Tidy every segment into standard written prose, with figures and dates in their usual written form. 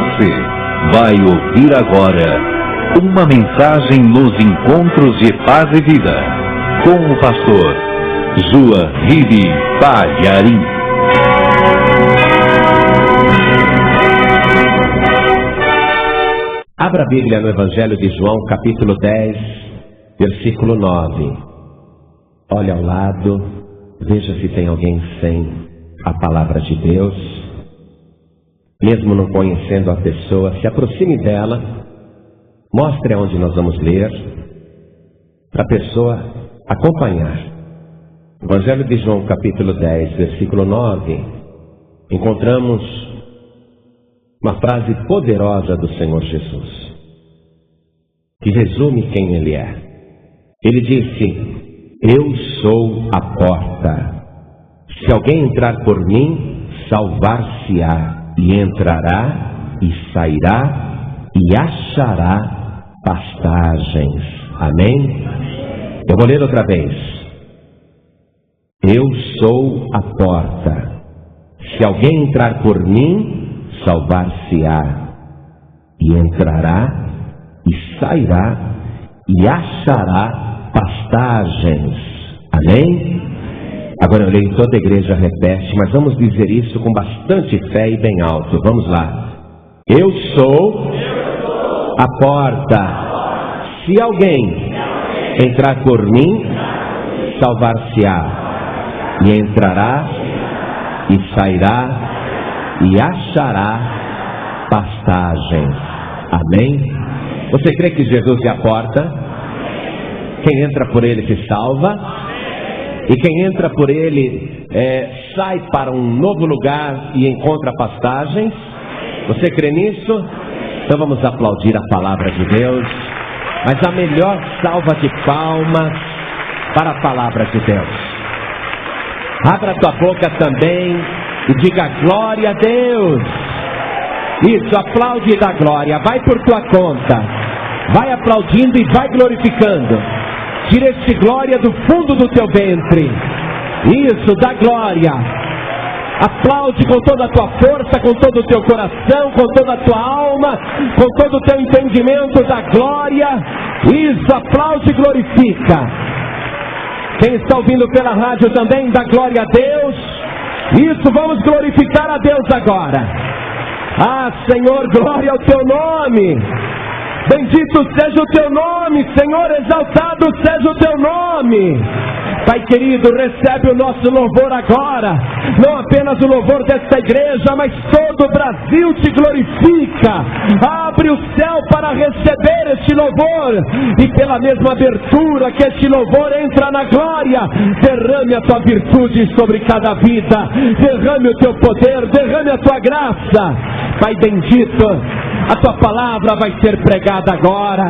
Você vai ouvir agora uma mensagem nos encontros de paz e vida com o pastor Juahiri Palharim. Abra a Bíblia no Evangelho de João, capítulo 10, versículo 9. Olhe ao lado, veja se tem alguém sem a palavra de Deus. Mesmo não conhecendo a pessoa, se aproxime dela, mostre aonde nós vamos ler, para a pessoa acompanhar. Evangelho de João, capítulo 10, versículo 9, encontramos uma frase poderosa do Senhor Jesus, que resume quem Ele é. Ele disse: eu sou a porta. Se alguém entrar por mim, salvar-se-á, e entrará, e sairá, e achará pastagens. Amém? Eu vou ler outra vez. Eu sou a porta. Se alguém entrar por mim, salvar-se-á, e entrará, e sairá, e achará pastagens. Amém? Agora eu leio, toda a igreja repete, mas vamos dizer isso com bastante fé e bem alto. Vamos lá. Eu sou a porta. Se alguém entrar por mim, salvar-se-á, e entrará, e sairá, e achará pastagens. Amém? Você crê que Jesus é a porta? Quem entra por Ele se salva, e quem entra por Ele sai para um novo lugar e encontra pastagens. Você crê nisso? Então vamos aplaudir a palavra de Deus, mas a melhor salva de palmas para a palavra de Deus. Abra tua boca também e diga glória a Deus. Isso, aplaude e dá glória. Vai por tua conta, vai aplaudindo e vai glorificando. Tira esse glória do fundo do teu ventre. Isso, dá glória. Aplaude com toda a tua força, com todo o teu coração, com toda a tua alma, com todo o teu entendimento, da glória. Isso, aplaude e glorifica. Quem está ouvindo pela rádio também, dá glória a Deus. Isso, vamos glorificar a Deus agora. Ah, Senhor, glória ao teu nome. Bendito seja o teu nome, Senhor, exaltado seja o teu nome. Pai querido, recebe o nosso louvor agora. Não apenas o louvor desta igreja, mas todo o Brasil te glorifica. Abre o céu para receber este louvor, e pela mesma abertura que este louvor entra na glória, derrame a tua virtude sobre cada vida, derrame o teu poder, derrame a tua graça. Pai bendito, a tua palavra vai ser pregada agora,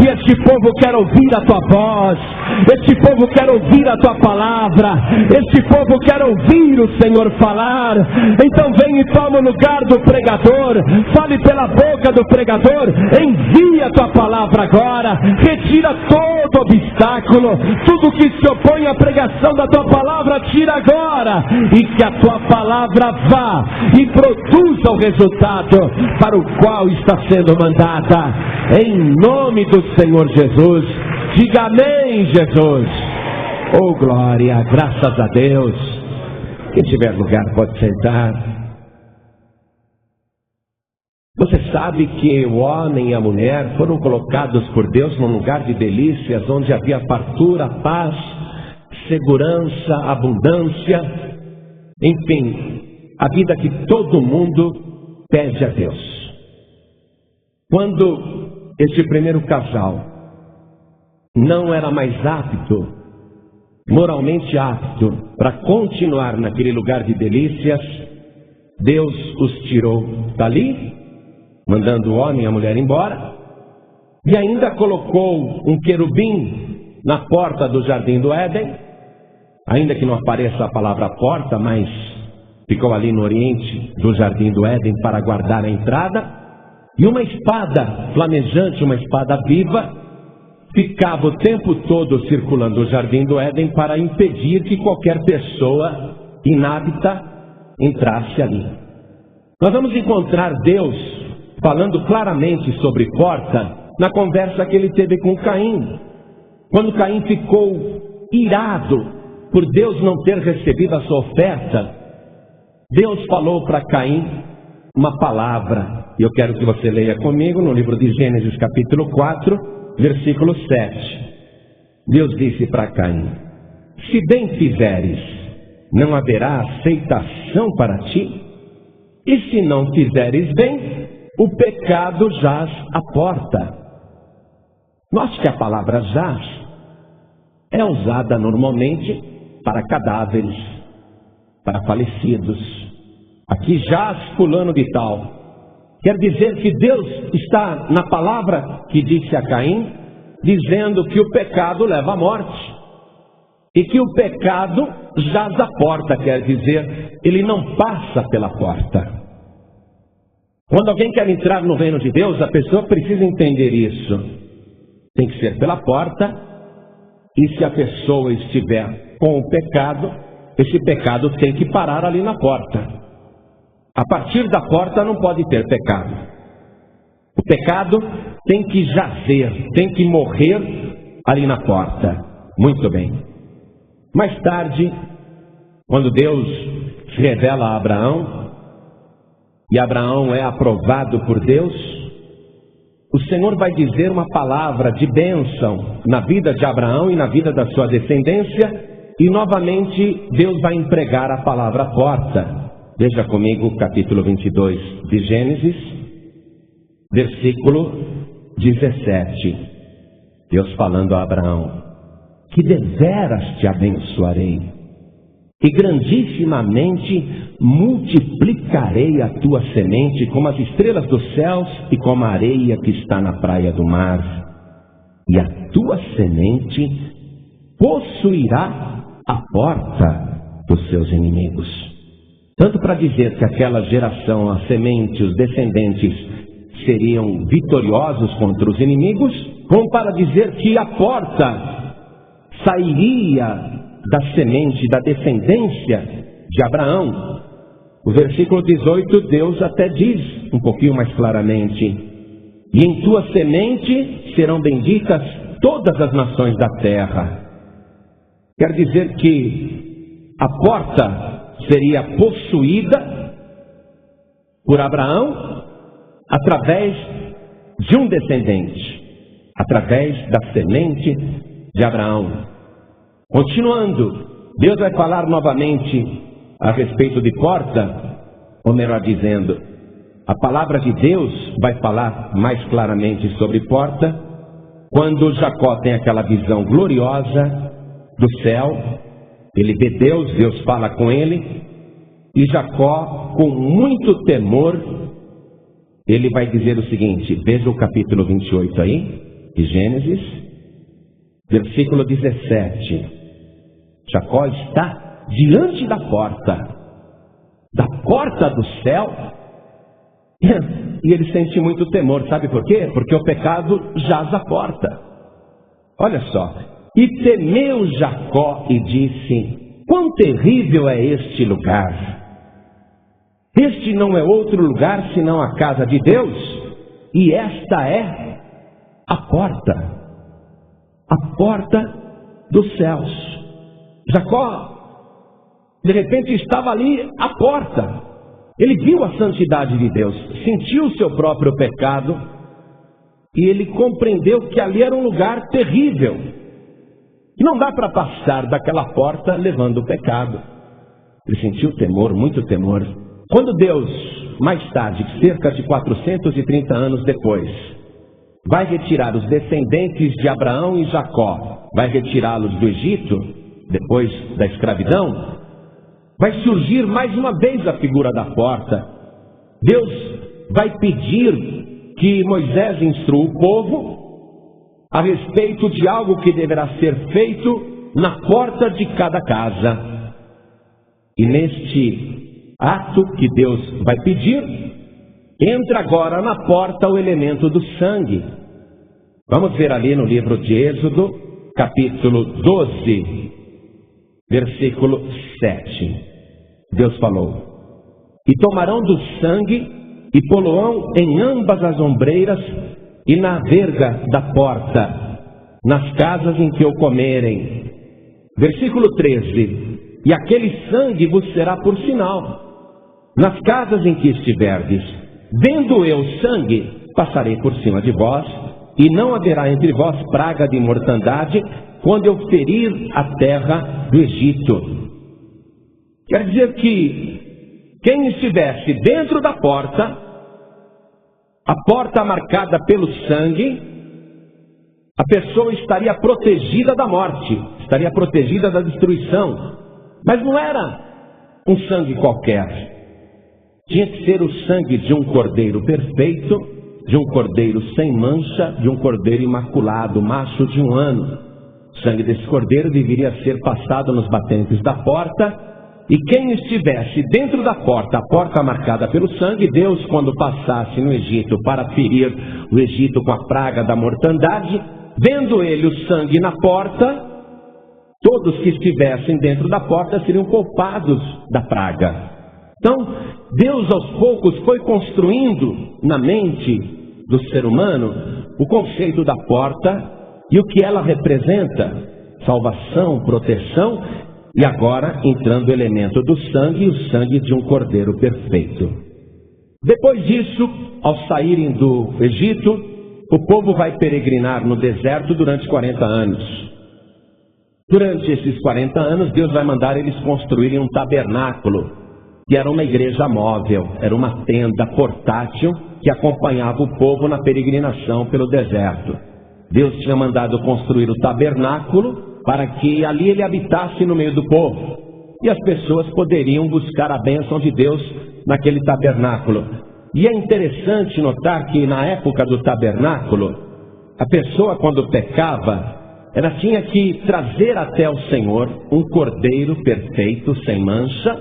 e este povo quer ouvir a tua voz, este povo quer ouvir a tua palavra, este povo quer ouvir o Senhor falar. Então vem e toma o lugar do pregador, fale pela boca do pregador, envia a tua palavra agora, retira todo obstáculo, tudo que se opõe à pregação da tua palavra, tira agora, e que a tua palavra vá e produza o resultado para o qual está sendo mandada, em nome do Senhor Jesus. Diga amém, Jesus. Oh glória, graças a Deus. Quem tiver lugar pode sentar. Você sabe que o homem e a mulher foram colocados por Deus num lugar de delícias, onde havia fartura, paz, segurança, abundância, enfim, a vida que todo mundo pede a Deus. Quando este primeiro casal não era mais apto, moralmente apto, para continuar naquele lugar de delícias, Deus os tirou dali, mandando o homem e a mulher embora, e ainda colocou um querubim na porta do jardim do Éden, ainda que não apareça a palavra porta, mas ficou ali no oriente do jardim do Éden para guardar a entrada. E uma espada flamejante, uma espada viva, ficava o tempo todo circulando o jardim do Éden para impedir que qualquer pessoa inapta entrasse ali. Nós vamos encontrar Deus falando claramente sobre porta na conversa que ele teve com Caim. Quando Caim ficou irado por Deus não ter recebido a sua oferta, Deus falou para Caim uma palavra. E eu quero que você leia comigo no livro de Gênesis capítulo 4, versículo 7. Deus disse para Caim: se bem fizeres, não haverá aceitação para ti, e se não fizeres bem, o pecado jaz à porta. Note que a palavra jaz é usada normalmente para cadáveres, para falecidos. Aqui jaz fulano de tal. Quer dizer que Deus está na palavra que disse a Caim, dizendo que o pecado leva à morte. E que o pecado jaz à porta, quer dizer, ele não passa pela porta. Quando alguém quer entrar no reino de Deus, a pessoa precisa entender isso. Tem que ser pela porta, e se a pessoa estiver com o pecado, esse pecado tem que parar ali na porta. A partir da porta não pode ter pecado. O pecado tem que jazer, tem que morrer ali na porta. Muito bem. Mais tarde, quando Deus se revela a Abraão, e Abraão é aprovado por Deus, o Senhor vai dizer uma palavra de bênção na vida de Abraão e na vida da sua descendência, e novamente Deus vai empregar a palavra porta. Veja comigo o capítulo 22 de Gênesis, versículo 17. Deus falando a Abraão: que deveras te abençoarei, e grandissimamente multiplicarei a tua semente como as estrelas dos céus e como a areia que está na praia do mar. E a tua semente possuirá a porta dos seus inimigos. Tanto para dizer que aquela geração, a semente, os descendentes seriam vitoriosos contra os inimigos, como para dizer que a porta sairia da semente, da descendência de Abraão. O versículo 18, Deus até diz um pouquinho mais claramente: e em tua semente serão benditas todas as nações da terra. Quer dizer que a porta seria possuída por Abraão através de um descendente, através da semente de Abraão. Continuando, Deus vai falar novamente a respeito de porta, ou melhor dizendo, a palavra de Deus vai falar mais claramente sobre porta, quando Jacó tem aquela visão gloriosa do céu. Ele vê Deus, Deus fala com ele, e Jacó, com muito temor, ele vai dizer o seguinte, veja o capítulo 28 aí, de Gênesis, versículo 17. Jacó está diante da porta do céu, e ele sente muito temor. Sabe por quê? Porque o pecado jaz à porta. Olha só: e temeu Jacó e disse: quão terrível é este lugar! Este não é outro lugar senão a casa de Deus, e esta é a porta dos céus. Jacó, de repente, estava ali à porta. Ele viu a santidade de Deus, sentiu o seu próprio pecado, e ele compreendeu que ali era um lugar terrível. E não dá para passar daquela porta levando o pecado. Ele sentiu temor, muito temor. Quando Deus, mais tarde, cerca de 430 anos depois, vai retirar os descendentes de Abraão e Jacó, vai retirá-los do Egito, depois da escravidão, vai surgir mais uma vez a figura da porta. Deus vai pedir que Moisés instrua o povo a respeito de algo que deverá ser feito na porta de cada casa. E neste ato que Deus vai pedir, entra agora na porta o elemento do sangue. Vamos ver ali no livro de Êxodo, capítulo 12, versículo 7. Deus falou: e tomarão do sangue e poloão em ambas as ombreiras e na verga da porta, nas casas em que o comerem. Versículo 13: e aquele sangue vos será por sinal nas casas em que estiverdes. Vendo eu sangue, passarei por cima de vós, e não haverá entre vós praga de mortandade, quando eu ferir a terra do Egito. Quer dizer que quem estivesse dentro da porta, a porta marcada pelo sangue, a pessoa estaria protegida da morte, estaria protegida da destruição. Mas não era um sangue qualquer. Tinha que ser o sangue de um cordeiro perfeito, de um cordeiro sem mancha, de um cordeiro imaculado, macho de 1 ano. O sangue desse cordeiro deveria ser passado nos batentes da porta, e quem estivesse dentro da porta, a porta marcada pelo sangue, Deus, quando passasse no Egito para ferir o Egito com a praga da mortandade, vendo ele o sangue na porta, todos que estivessem dentro da porta seriam poupados da praga. Então, Deus aos poucos foi construindo na mente do ser humano o conceito da porta e o que ela representa: salvação, proteção, e agora entrando o elemento do sangue, o sangue de um cordeiro perfeito. Depois disso, ao saírem do Egito, o povo vai peregrinar no deserto durante 40 anos. Durante esses 40 anos, Deus vai mandar eles construírem um tabernáculo, que era uma igreja móvel, era uma tenda portátil que acompanhava o povo na peregrinação pelo deserto. Deus tinha mandado construir o tabernáculo para que ali ele habitasse no meio do povo, e as pessoas poderiam buscar a bênção de Deus naquele tabernáculo. E é interessante notar que na época do tabernáculo, a pessoa quando pecava, ela tinha que trazer até o Senhor um cordeiro perfeito, sem mancha,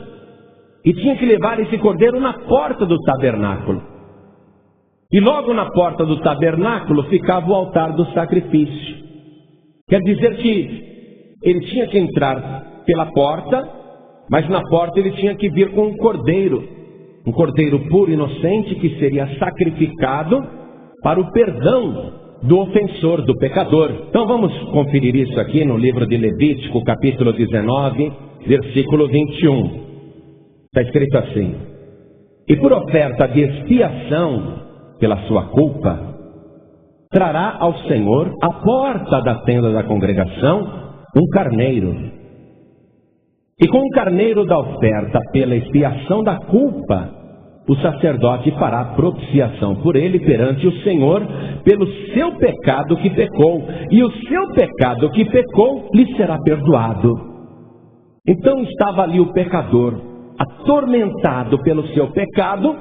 e tinha que levar esse cordeiro na porta do tabernáculo. E logo na porta do tabernáculo ficava o altar do sacrifício. Quer dizer que ele tinha que entrar pela porta, mas na porta ele tinha que vir com um cordeiro puro, inocente, que seria sacrificado para o perdão do ofensor, do pecador. Então vamos conferir isso aqui no livro de Levítico, capítulo 19, versículo 21. Está escrito assim: e por oferta de expiação pela sua culpa, trará ao Senhor à porta da tenda da congregação um carneiro. E com o carneiro da oferta pela expiação da culpa, o sacerdote fará propiciação por ele perante o Senhor pelo seu pecado que pecou, e o seu pecado que pecou lhe será perdoado. Então estava ali o pecador, atormentado pelo seu pecado,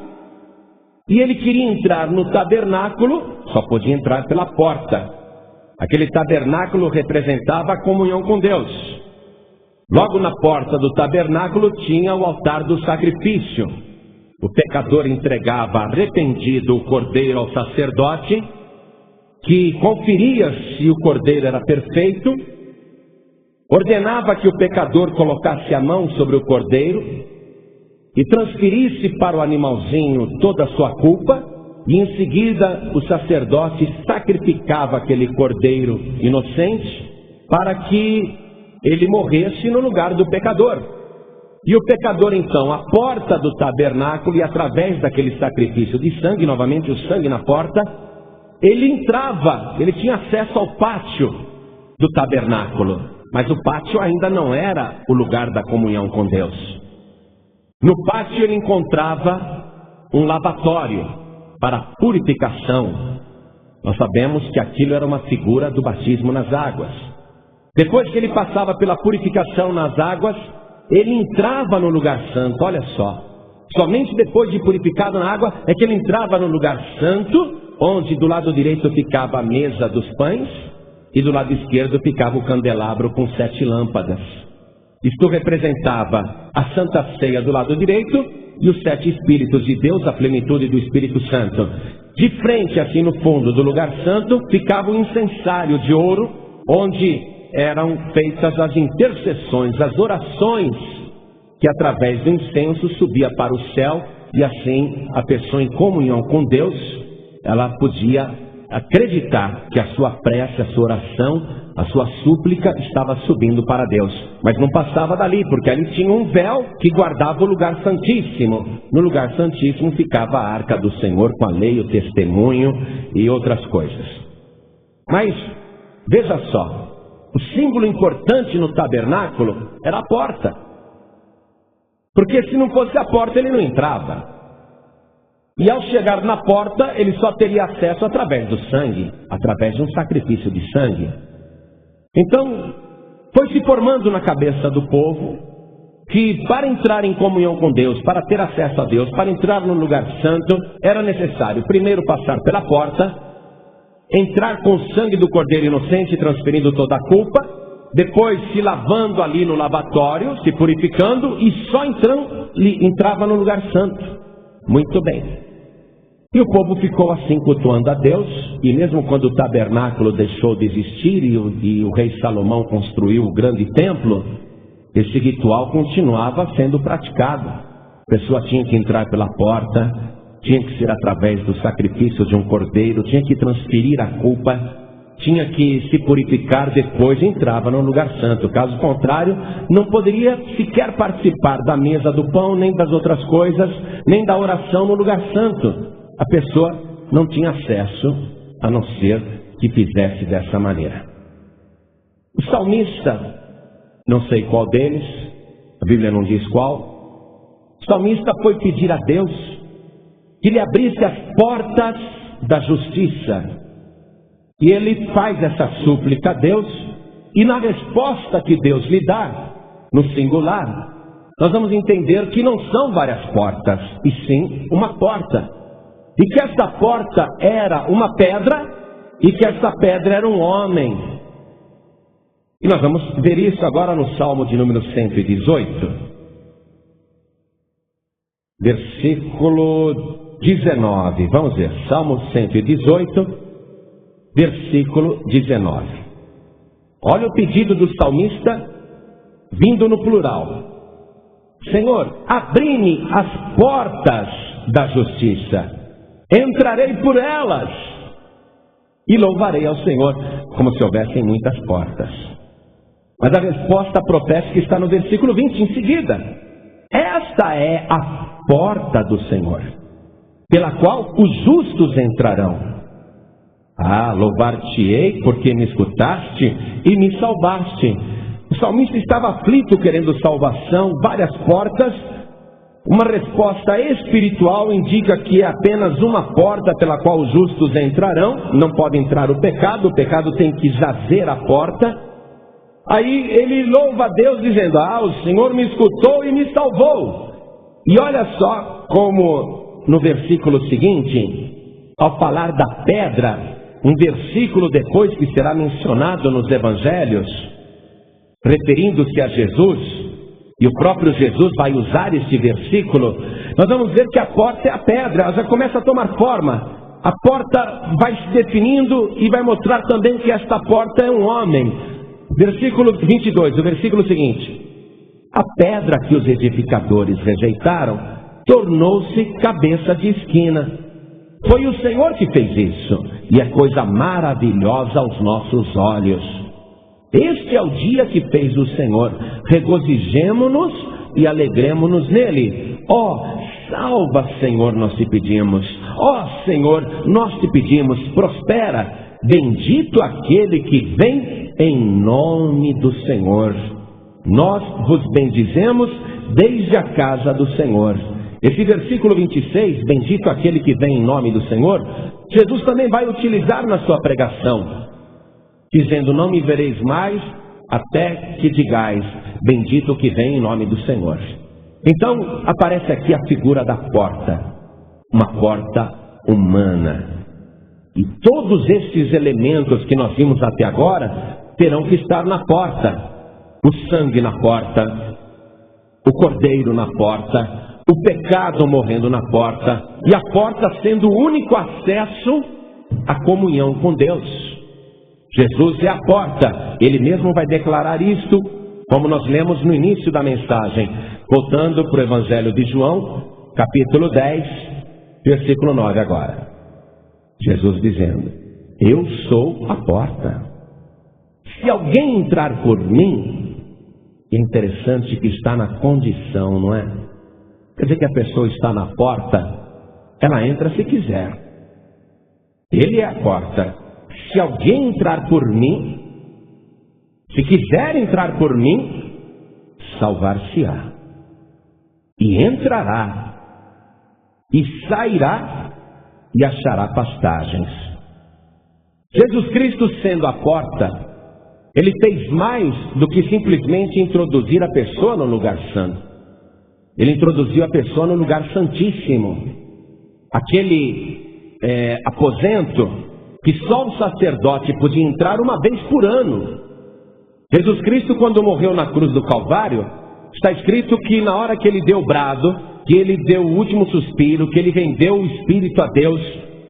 e ele queria entrar no tabernáculo, só podia entrar pela porta. Aquele tabernáculo representava a comunhão com Deus. Logo na porta do tabernáculo tinha o altar do sacrifício. O pecador entregava arrependido o cordeiro ao sacerdote, que conferia se o cordeiro era perfeito, ordenava que o pecador colocasse a mão sobre o cordeiro e transferisse para o animalzinho toda a sua culpa, e em seguida o sacerdote sacrificava aquele cordeiro inocente para que ele morresse no lugar do pecador. E o pecador então, à porta do tabernáculo, e através daquele sacrifício de sangue, novamente o sangue na porta, ele entrava, ele tinha acesso ao pátio do tabernáculo. Mas o pátio ainda não era o lugar da comunhão com Deus. No pátio ele encontrava um lavatório para purificação. Nós sabemos que aquilo era uma figura do batismo nas águas. Depois que ele passava pela purificação nas águas, ele entrava no lugar santo. Olha só, somente depois de purificado na água é que ele entrava no lugar santo, onde do lado direito ficava a mesa dos pães e do lado esquerdo ficava o candelabro com 7 lâmpadas. Isto representava a Santa Ceia do lado direito e os 7 Espíritos de Deus, a plenitude do Espírito Santo. De frente, assim no fundo do lugar santo, ficava o incensário de ouro, onde eram feitas as intercessões, as orações, que através do incenso subia para o céu e assim a pessoa em comunhão com Deus, ela podia acreditar que a sua prece, a sua oração, a sua súplica estava subindo para Deus. Mas não passava dali, porque ali tinha um véu que guardava o lugar santíssimo. No lugar santíssimo ficava a arca do Senhor com a lei, o testemunho e outras coisas. Mas, veja só, o símbolo importante no tabernáculo era a porta. Porque se não fosse a porta ele não entrava. E ao chegar na porta, ele só teria acesso através do sangue, através de um sacrifício de sangue. Então, foi se formando na cabeça do povo que para entrar em comunhão com Deus, para ter acesso a Deus, para entrar no lugar santo, era necessário primeiro passar pela porta, entrar com o sangue do Cordeiro inocente, transferindo toda a culpa, depois se lavando ali no lavatório, se purificando, e só entrava no lugar santo. Muito bem. E o povo ficou assim cultuando a Deus, e mesmo quando o tabernáculo deixou de existir e o rei Salomão construiu o grande templo, esse ritual continuava sendo praticado. A pessoa tinha que entrar pela porta, tinha que ser através do sacrifício de um cordeiro, tinha que transferir a culpa, tinha que se purificar, depois entrava no lugar santo. Caso contrário, não poderia sequer participar da mesa do pão, nem das outras coisas, nem da oração no lugar santo. A pessoa não tinha acesso, a não ser que fizesse dessa maneira. O salmista, não sei qual deles, a Bíblia não diz qual, o salmista foi pedir a Deus que lhe abrisse as portas da justiça. E ele faz essa súplica a Deus, e na resposta que Deus lhe dá, no singular, nós vamos entender que não são várias portas, e sim uma porta. E que esta porta era uma pedra, e que esta pedra era um homem. E nós vamos ver isso agora no Salmo de número 118, versículo 19. Vamos ver, Salmo 118, versículo 19. Olha o pedido do salmista, vindo no plural. Senhor, abri-me as portas da justiça. Entrarei por elas e louvarei ao Senhor, como se houvessem muitas portas. Mas a resposta profética está no versículo 20, em seguida. Esta é a porta do Senhor, pela qual os justos entrarão. Ah, louvar-te-ei, porque me escutaste e me salvaste. O salmista estava aflito, querendo salvação, várias portas. Uma resposta espiritual indica que é apenas uma porta pela qual os justos entrarão. Não pode entrar o pecado tem que jazer a porta. Aí ele louva a Deus dizendo, o Senhor me escutou e me salvou. E olha só como no versículo seguinte, ao falar da pedra, um versículo depois que será mencionado nos evangelhos, referindo-se a Jesus, e o próprio Jesus vai usar este versículo, nós vamos ver que a porta é a pedra, ela já começa a tomar forma. A porta vai se definindo e vai mostrar também que esta porta é um homem. Versículo 22, o versículo seguinte. A pedra que os edificadores rejeitaram tornou-se cabeça de esquina. Foi o Senhor que fez isso, e é coisa maravilhosa aos nossos olhos. Este é o dia que fez o Senhor, regozijemo-nos e alegremo-nos nele. Salva, Senhor, nós te pedimos. Senhor, nós te pedimos, prospera. Bendito aquele que vem em nome do Senhor. Nós vos bendizemos desde a casa do Senhor. Esse versículo 26, bendito aquele que vem em nome do Senhor, Jesus também vai utilizar na sua pregação, dizendo, não me vereis mais, até que digais, bendito que vem em nome do Senhor. Então, aparece aqui a figura da porta, uma porta humana. E todos esses elementos que nós vimos até agora, terão que estar na porta. O sangue na porta, o cordeiro na porta, o pecado morrendo na porta, e a porta sendo o único acesso à comunhão com Deus. Jesus é a porta, ele mesmo vai declarar isto, como nós lemos no início da mensagem, voltando para o Evangelho de João, capítulo 10, versículo 9 agora. Jesus dizendo: eu sou a porta. Se alguém entrar por mim, é interessante que está na condição, não é? Quer dizer que a pessoa está na porta, ela entra se quiser. Ele é a porta. Se alguém entrar por mim, se quiser entrar por mim, salvar-se-á. E entrará, e sairá, e achará pastagens. Jesus Cristo, sendo a porta, ele fez mais do que simplesmente introduzir a pessoa no lugar santo. Ele introduziu a pessoa no lugar santíssimo. Aquele aposento que só o sacerdote podia entrar uma vez por ano. Jesus Cristo, quando morreu na cruz do Calvário, está escrito que na hora que ele deu o brado, que ele deu o último suspiro, que ele vendeu o Espírito a Deus,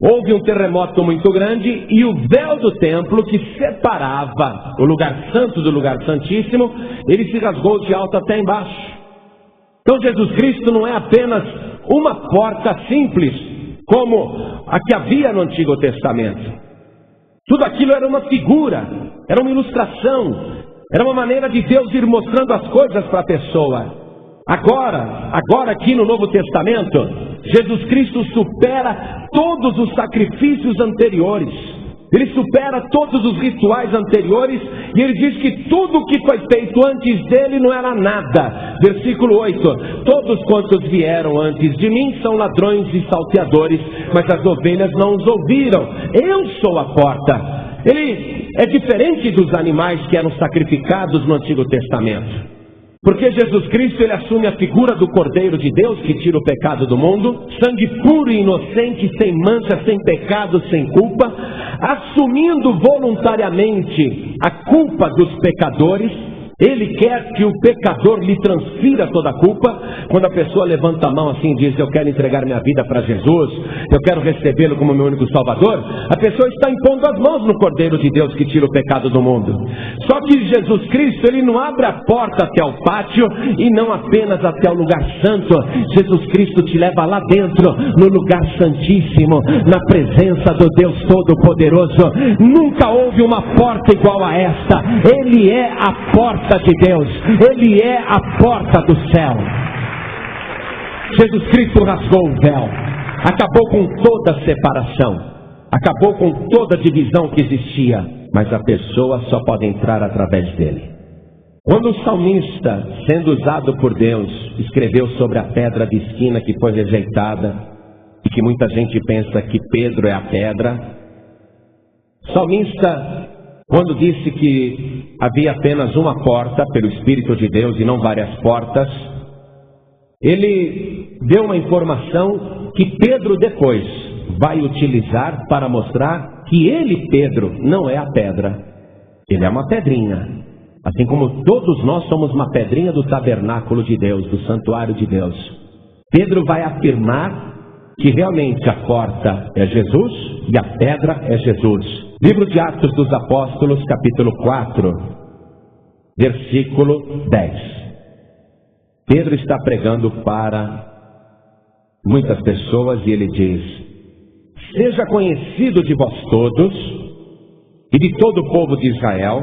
houve um terremoto muito grande e o véu do templo que separava o lugar santo do lugar santíssimo, ele se rasgou de alto até embaixo. Então Jesus Cristo não é apenas uma porta simples, como a que havia no Antigo Testamento. Tudo aquilo era uma figura, era uma ilustração, era uma maneira de Deus ir mostrando as coisas para a pessoa. Agora aqui no Novo Testamento, Jesus Cristo supera todos os sacrifícios anteriores. Ele supera todos os rituais anteriores e ele diz que tudo o que foi feito antes dele não era nada. Versículo 8: todos quantos vieram antes de mim são ladrões e salteadores, mas as ovelhas não os ouviram. Eu sou a porta. Ele é diferente dos animais que eram sacrificados no Antigo Testamento. Porque Jesus Cristo, ele assume a figura do Cordeiro de Deus que tira o pecado do mundo, sangue puro e inocente, sem mancha, sem pecado, sem culpa, assumindo voluntariamente a culpa dos pecadores. Ele quer que o pecador lhe transfira toda a culpa. Quando a pessoa levanta a mão assim e diz: eu quero entregar minha vida para Jesus, eu quero recebê-lo como meu único Salvador, a pessoa está impondo as mãos no Cordeiro de Deus que tira o pecado do mundo. Só que Jesus Cristo, ele não abre a porta até o pátio e não apenas até o lugar santo. Jesus Cristo te leva lá dentro, no lugar santíssimo, na presença do Deus Todo-Poderoso. Nunca houve uma porta igual a esta. Ele é a porta de Deus, ele é a porta do céu. Jesus Cristo rasgou o véu, acabou com toda a separação, acabou com toda a divisão que existia, mas a pessoa só pode entrar através dele. Quando o salmista, sendo usado por Deus, escreveu sobre a pedra de esquina que foi rejeitada, e que muita gente pensa que Pedro é a pedra, o salmista, quando disse que havia apenas uma porta pelo Espírito de Deus e não várias portas, ele deu uma informação que Pedro depois vai utilizar para mostrar que ele, Pedro, não é a pedra. Ele é uma pedrinha. Assim como todos nós somos uma pedrinha do tabernáculo de Deus, do santuário de Deus. Pedro vai afirmar que realmente a porta é Jesus e a pedra é Jesus. Livro de Atos dos Apóstolos, capítulo 4, versículo 10. Pedro está pregando para muitas pessoas e ele diz: seja conhecido de vós todos e de todo o povo de Israel,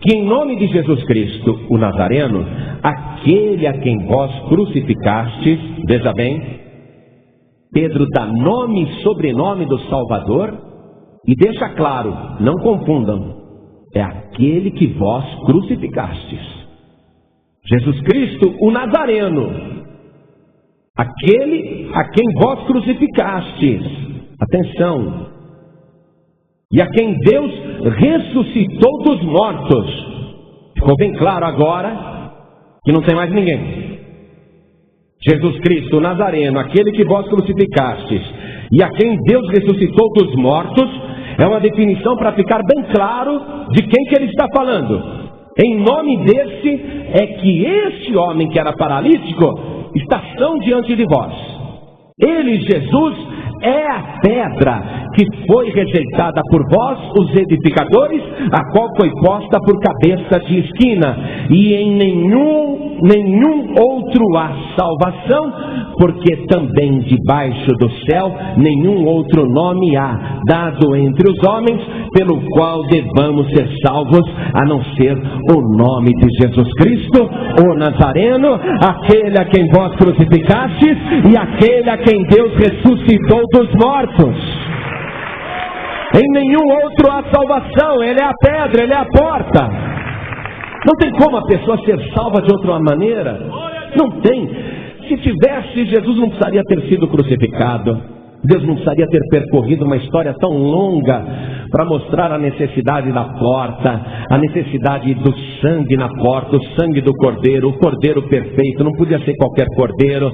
que em nome de Jesus Cristo, o Nazareno, aquele a quem vós crucificastes, veja bem, Pedro dá nome e sobrenome do Salvador e deixa claro, não confundam, é aquele que vós crucificastes. Jesus Cristo, o Nazareno, aquele a quem vós crucificastes. Atenção. E a quem Deus ressuscitou dos mortos. Ficou bem claro agora que não tem mais ninguém. Jesus Cristo, o Nazareno, aquele que vós crucificastes, e a quem Deus ressuscitou dos mortos, é uma definição para ficar bem claro de quem que ele está falando. Em nome desse é que este homem que era paralítico está são diante de vós. Ele, Jesus, é a pedra que foi rejeitada por vós, os edificadores, a qual foi posta por cabeça de esquina. E em nenhum outro há salvação, porque também debaixo do céu nenhum outro nome há dado entre os homens, pelo qual devamos ser salvos, a não ser o nome de Jesus Cristo, o Nazareno, aquele a quem vós crucificastes e aquele a quem Deus ressuscitou dos mortos. Em nenhum outro há salvação. Ele é a pedra, ele é a porta. Não tem como a pessoa ser salva de outra maneira. Não tem. Se tivesse, Jesus não precisaria ter sido crucificado. Deus não precisaria ter percorrido uma história tão longa para mostrar a necessidade da porta, a necessidade do sangue na porta, o sangue do cordeiro, o cordeiro perfeito, não podia ser qualquer cordeiro.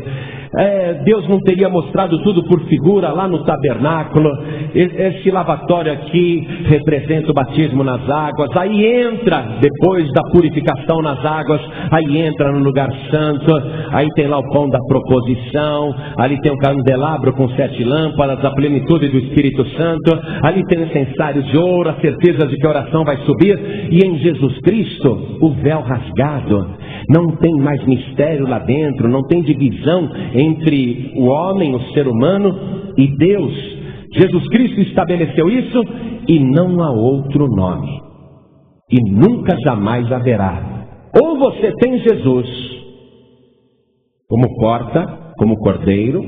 Deus não teria mostrado tudo por figura lá no tabernáculo. Esse lavatório aqui representa o batismo nas águas. Aí entra, depois da purificação nas águas, aí entra no lugar santo. Aí tem lá o pão da proposição. Ali tem um candelabro com 7 lâmpadas, a plenitude do Espírito Santo. Ali tem o incensário de ouro, a certeza de que a oração vai subir. E em Jesus Cristo, o véu rasgado. Não tem mais mistério lá dentro, não tem divisão entre o homem, o ser humano e Deus. Jesus Cristo estabeleceu isso e não há outro nome. E nunca jamais haverá. Ou você tem Jesus como porta, como cordeiro,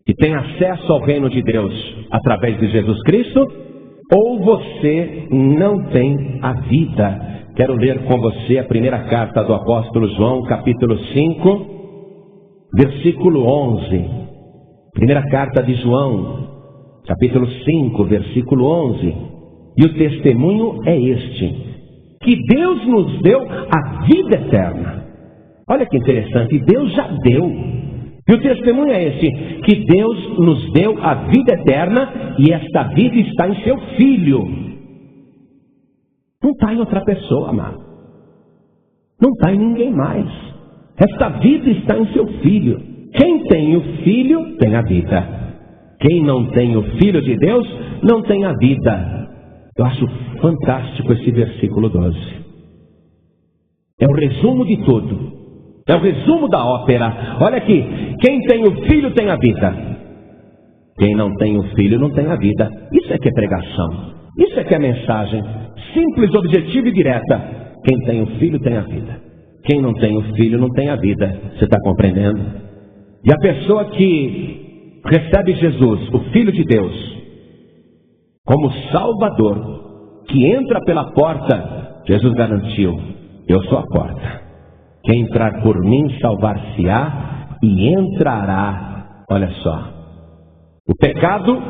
que tem acesso ao reino de Deus através de Jesus Cristo, ou você não tem a vida. Quero ler com você a primeira carta do apóstolo João, capítulo 5, versículo 11. Primeira carta de João, capítulo 5, versículo 11. E o testemunho é este: que Deus nos deu a vida eterna. Olha que interessante, Deus já deu. E o testemunho é este: que Deus nos deu a vida eterna, e esta vida está em seu Filho. Não está em outra pessoa, amado. Não está em ninguém mais. Esta vida está em seu Filho. Quem tem o Filho tem a vida. Quem não tem o Filho de Deus não tem a vida. Eu acho fantástico esse versículo 12. É o resumo de tudo. É o resumo da ópera. Olha aqui. Quem tem o Filho tem a vida. Quem não tem o Filho não tem a vida. Isso é que é pregação. Isso é que é mensagem. Simples, objetiva e direta. Quem tem o Filho tem a vida. Quem não tem o Filho não tem a vida. Você está compreendendo? E a pessoa que recebe Jesus, o Filho de Deus, como Salvador, que entra pela porta, Jesus garantiu: eu sou a porta. Quem entrar por mim salvar-se-á e entrará. Olha só. O pecado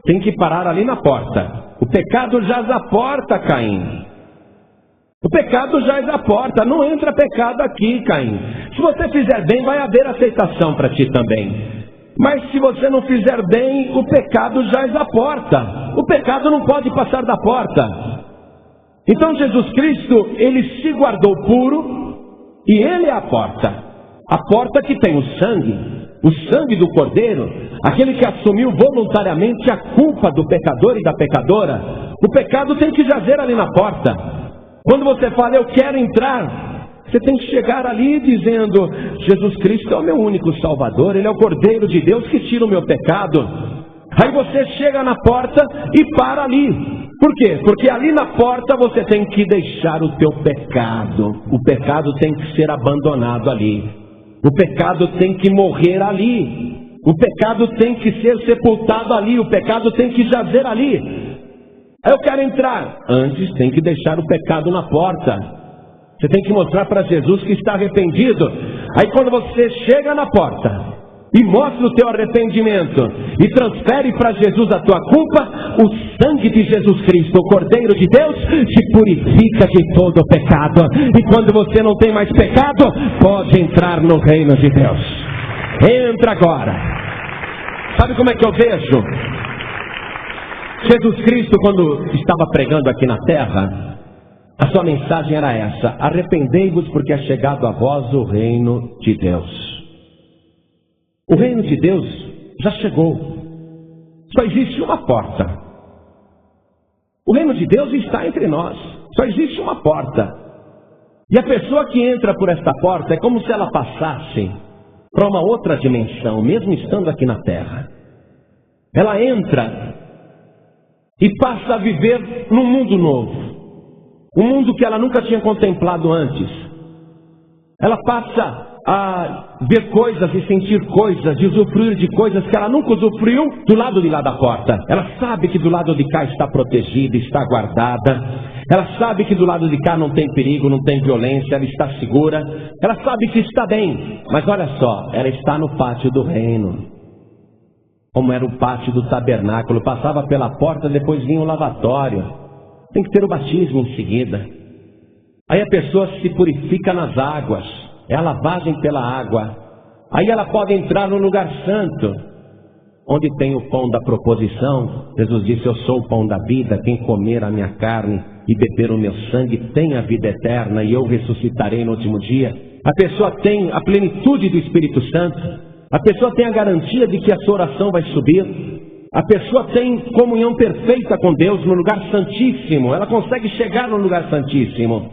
tem que parar ali na porta. O pecado jaz à porta, Caim. O pecado jaz à porta. Não entra pecado aqui, Caim. Se você fizer bem, vai haver aceitação para ti também. Mas se você não fizer bem, o pecado jaz à porta. O pecado não pode passar da porta. Então Jesus Cristo, ele se guardou puro e ele é a porta. A porta que tem o sangue do Cordeiro, aquele que assumiu voluntariamente a culpa do pecador e da pecadora. O pecado tem que jazer ali na porta. Quando você fala, eu quero entrar, você tem que chegar ali dizendo: Jesus Cristo é o meu único Salvador, Ele é o Cordeiro de Deus que tira o meu pecado. Aí você chega na porta e para ali. Por quê? Porque ali na porta você tem que deixar o teu pecado. O pecado tem que ser abandonado ali. O pecado tem que morrer ali. O pecado tem que ser sepultado ali. O pecado tem que jazer ali. Aí eu quero entrar. Antes tem que deixar o pecado na porta. Você tem que mostrar para Jesus que está arrependido. Aí quando você chega na porta e mostra o teu arrependimento e transfere para Jesus a tua culpa, o sangue de Jesus Cristo, o Cordeiro de Deus, te purifica de todo o pecado. E quando você não tem mais pecado, pode entrar no reino de Deus. Entra agora. Sabe como é que eu vejo? Jesus Cristo, quando estava pregando aqui na terra, a sua mensagem era essa: arrependei-vos, porque é chegado a vós o reino de Deus. O reino de Deus já chegou. Só existe uma porta. O reino de Deus está entre nós. Só existe uma porta. E a pessoa que entra por esta porta é como se ela passasse para uma outra dimensão, mesmo estando aqui na terra. Ela entra e passa a viver num mundo novo. Um mundo que ela nunca tinha contemplado antes. Ela passa a ver coisas e sentir coisas, e usufruir de coisas que ela nunca usufruiu do lado de lá da porta. Ela sabe que do lado de cá está protegida, está guardada. Ela sabe que do lado de cá não tem perigo, não tem violência, ela está segura. Ela sabe que está bem, mas olha só, ela está no pátio do reino. Como era o pátio do tabernáculo, passava pela porta, depois vinha o lavatório. Tem que ter o batismo em seguida. Aí a pessoa se purifica nas águas. É a lavagem pela água. Aí ela pode entrar no lugar santo, onde tem o pão da proposição. Jesus disse: eu sou o pão da vida. Quem comer a minha carne e beber o meu sangue tem a vida eterna, e eu ressuscitarei no último dia. A pessoa tem a plenitude do Espírito Santo. A pessoa tem a garantia de que a sua oração vai subir. A pessoa tem comunhão perfeita com Deus no lugar santíssimo. Ela consegue chegar no lugar santíssimo.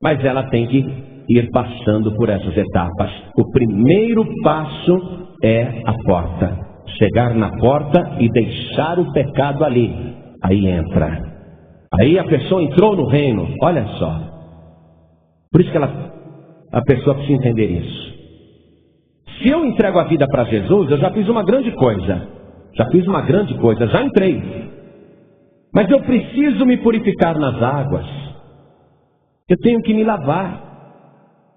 Mas ela tem que ir passando por essas etapas. O primeiro passo é a porta. Chegar na porta e deixar o pecado ali. Aí entra. Aí a pessoa entrou no reino. Olha só. Por isso que a pessoa precisa entender isso. Se eu entrego a vida para Jesus, eu já fiz uma grande coisa. Já entrei. Mas eu preciso me purificar nas águas. Eu tenho que me lavar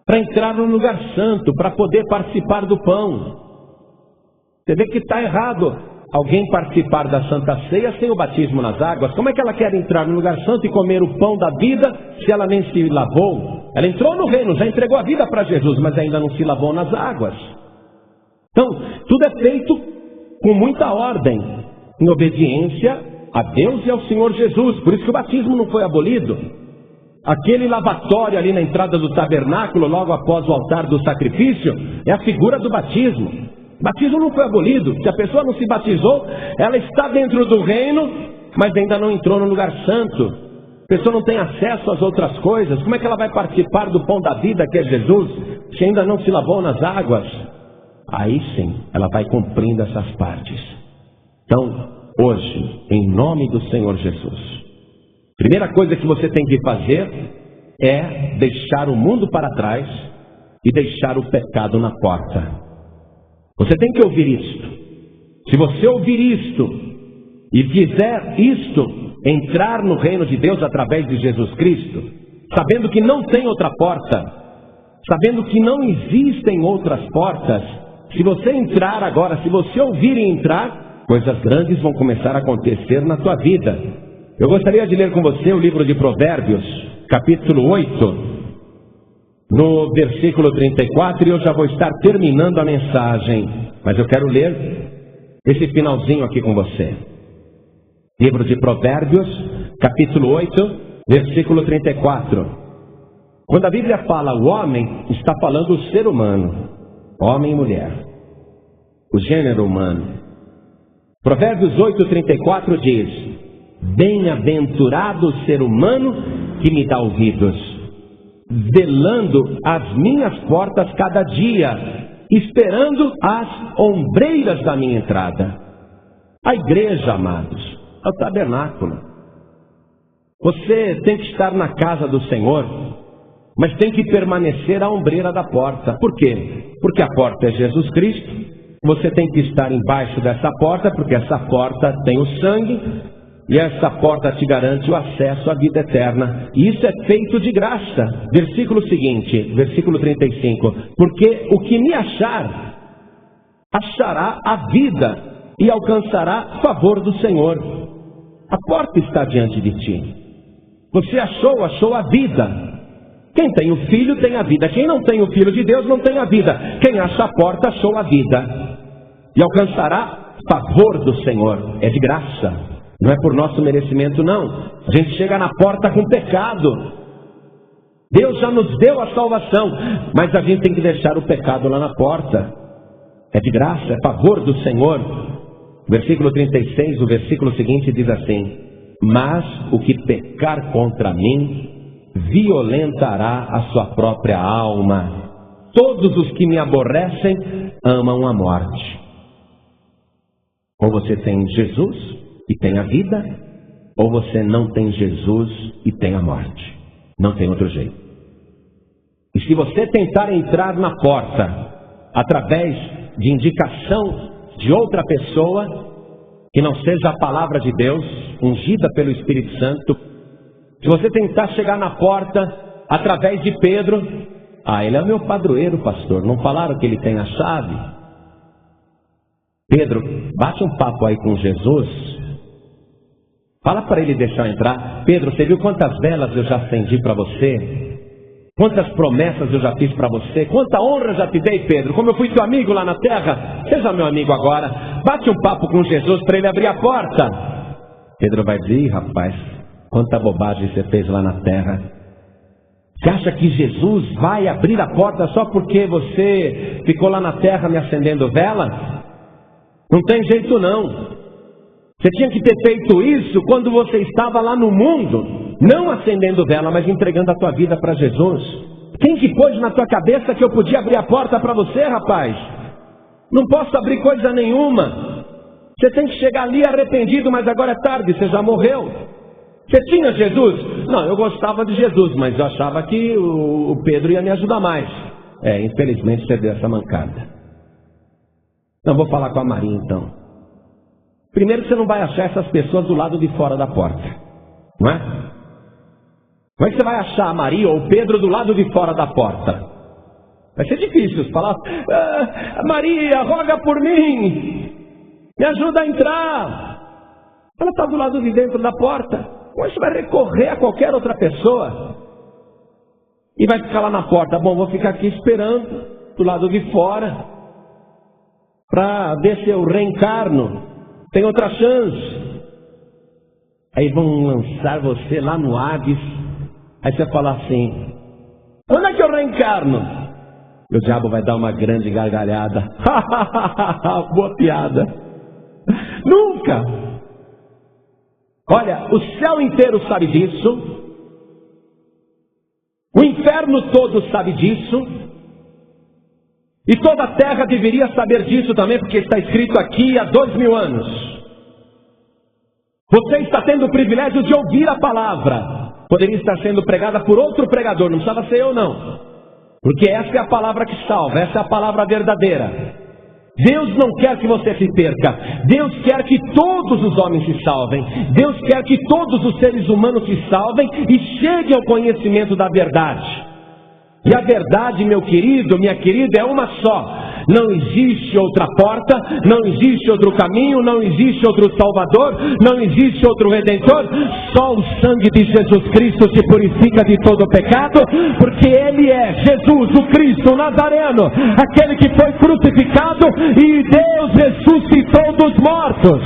para entrar no lugar santo, para poder participar do pão. Você vê que está errado alguém participar da Santa Ceia sem o batismo nas águas. Como é que ela quer entrar no lugar santo e comer o pão da vida se ela nem se lavou? Ela entrou no reino, já entregou a vida para Jesus, mas ainda não se lavou nas águas. Então, tudo é feito com muita ordem, em obediência a Deus e ao Senhor Jesus. Por isso que o batismo não foi abolido. Aquele lavatório ali na entrada do tabernáculo, logo após o altar do sacrifício, é a figura do batismo. O batismo não foi abolido. Se a pessoa não se batizou, ela está dentro do reino, mas ainda não entrou no lugar santo. A pessoa não tem acesso às outras coisas. Como é que ela vai participar do pão da vida, que é Jesus, se ainda não se lavou nas águas? Aí sim, ela vai cumprindo essas partes. Então, hoje, em nome do Senhor Jesus, primeira coisa que você tem que fazer é deixar o mundo para trás e deixar o pecado na porta. Você tem que ouvir isto. Se você ouvir isto e fizer isto, entrar no reino de Deus através de Jesus Cristo, sabendo que não tem outra porta, sabendo que não existem outras portas, se você entrar agora, se você ouvir e entrar, coisas grandes vão começar a acontecer na tua vida. Eu gostaria de ler com você o livro de Provérbios, capítulo 8, no versículo 34, e eu já vou estar terminando a mensagem, mas eu quero ler esse finalzinho aqui com você. Livro de Provérbios, capítulo 8, versículo 34. Quando a Bíblia fala o homem, está falando o ser humano. Homem e mulher, o gênero humano. Provérbios 8:34 diz: bem-aventurado o ser humano que me dá ouvidos, velando as minhas portas cada dia, esperando as ombreiras da minha entrada. A igreja, amados, é o tabernáculo. Você tem que estar na casa do Senhor, mas tem que permanecer à ombreira da porta. Por quê? Porque a porta é Jesus Cristo. Você tem que estar embaixo dessa porta, porque essa porta tem o sangue, e essa porta te garante o acesso à vida eterna. E isso é feito de graça. Versículo seguinte, versículo 35. Porque o que me achar, achará a vida e alcançará favor do Senhor. A porta está diante de ti. Você achou a vida. Quem tem o Filho tem a vida. Quem não tem o Filho de Deus não tem a vida. Quem acha a porta achou a vida. E alcançará favor do Senhor. É de graça. Não é por nosso merecimento, não. A gente chega na porta com pecado. Deus já nos deu a salvação, mas a gente tem que deixar o pecado lá na porta. É de graça, é favor do Senhor. Versículo 36, o versículo seguinte diz assim: mas o que pecar contra mim, violentará a sua própria alma. Todos os que me aborrecem amam a morte. Ou você tem Jesus e tem a vida, ou você não tem Jesus e tem a morte. Não tem outro jeito. E se você tentar entrar na porta através de indicação de outra pessoa, que não seja a palavra de Deus, ungida pelo Espírito Santo, se você tentar chegar na porta através de Pedro, ele é o meu padroeiro, pastor, não falaram que ele tem a chave? Pedro, bate um papo aí com Jesus, fala para ele deixar entrar. Pedro, você viu quantas velas eu já acendi para você? Quantas promessas eu já fiz para você? Quanta honra eu já te dei, Pedro? Como eu fui teu amigo lá na terra, seja meu amigo agora. Bate um papo com Jesus para ele abrir a porta. Pedro vai dizer: rapaz, quanta bobagem você fez lá na terra. Você acha que Jesus vai abrir a porta só porque você ficou lá na terra me acendendo vela? Não tem jeito não. Você tinha que ter feito isso quando você estava lá no mundo, não acendendo vela, mas entregando a tua vida para Jesus. Quem que pôs na tua cabeça que eu podia abrir a porta para você, rapaz? Não posso abrir coisa nenhuma. Você tem que chegar ali arrependido, mas agora é tarde, você já morreu. Você tinha Jesus? Não, eu gostava de Jesus, mas eu achava que o Pedro ia me ajudar mais. Infelizmente você deu essa mancada. Não, vou falar com a Maria então. Primeiro que você não vai achar essas pessoas do lado de fora da porta, não é? Como é que você vai achar a Maria ou o Pedro do lado de fora da porta? Vai ser difícil falar: Maria, roga por mim, me ajuda a entrar. Ela está do lado de dentro da porta. Como você vai recorrer a qualquer outra pessoa e vai ficar lá na porta? Bom, vou ficar aqui esperando do lado de fora para ver se eu reencarno. Tem outra chance. Aí vão lançar você lá no Hades. Aí você fala assim: quando é que eu reencarno? E o diabo vai dar uma grande gargalhada. Boa piada. Nunca. Olha, o céu inteiro sabe disso. O inferno todo sabe disso. E toda a terra deveria saber disso também, porque está escrito aqui há 2000 anos. Você está tendo o privilégio de ouvir a palavra. Poderia estar sendo pregada por outro pregador, não precisava ser eu não. Porque essa é a palavra que salva, essa é a palavra verdadeira. Deus não quer que você se perca. Deus quer que todos os homens se salvem. Deus quer que todos os seres humanos se salvem e cheguem ao conhecimento da verdade. E a verdade, meu querido, minha querida, é uma só. Não existe outra porta, não existe outro caminho, não existe outro Salvador, não existe outro Redentor. Só o sangue de Jesus Cristo te purifica de todo pecado, porque Ele é Jesus, o Cristo, o Nazareno, aquele que foi crucificado e Deus ressuscitou dos mortos.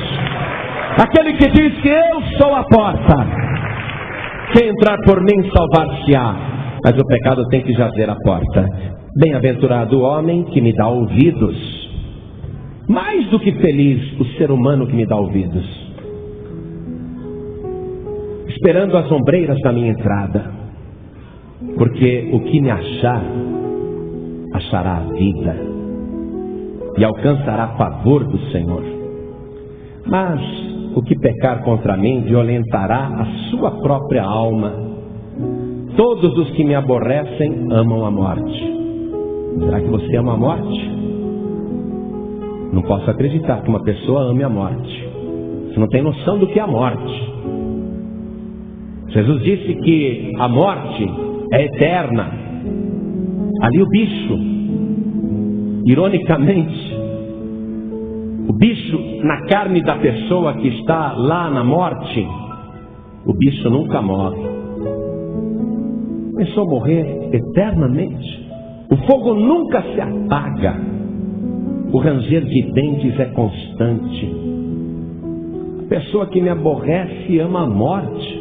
Aquele que diz que eu sou a porta. Quem entrar por mim salvar-se-á. Mas o pecado tem que jazer à porta. Bem-aventurado o homem que me dá ouvidos. Mais do que feliz o ser humano que me dá ouvidos. Esperando as ombreiras da minha entrada. Porque o que me achar, achará a vida. E alcançará favor do Senhor. Mas o que pecar contra mim, violentará a sua própria alma. Todos os que me aborrecem amam a morte. Será que você ama a morte? Não posso acreditar que uma pessoa ame a morte. Você não tem noção do que é a morte. Jesus disse que a morte é eterna. Ali o bicho, ironicamente, o bicho na carne da pessoa que está lá na morte, o bicho nunca morre. Começou a morrer eternamente. O fogo nunca se apaga. O ranger de dentes é constante. A pessoa que me aborrece ama a morte.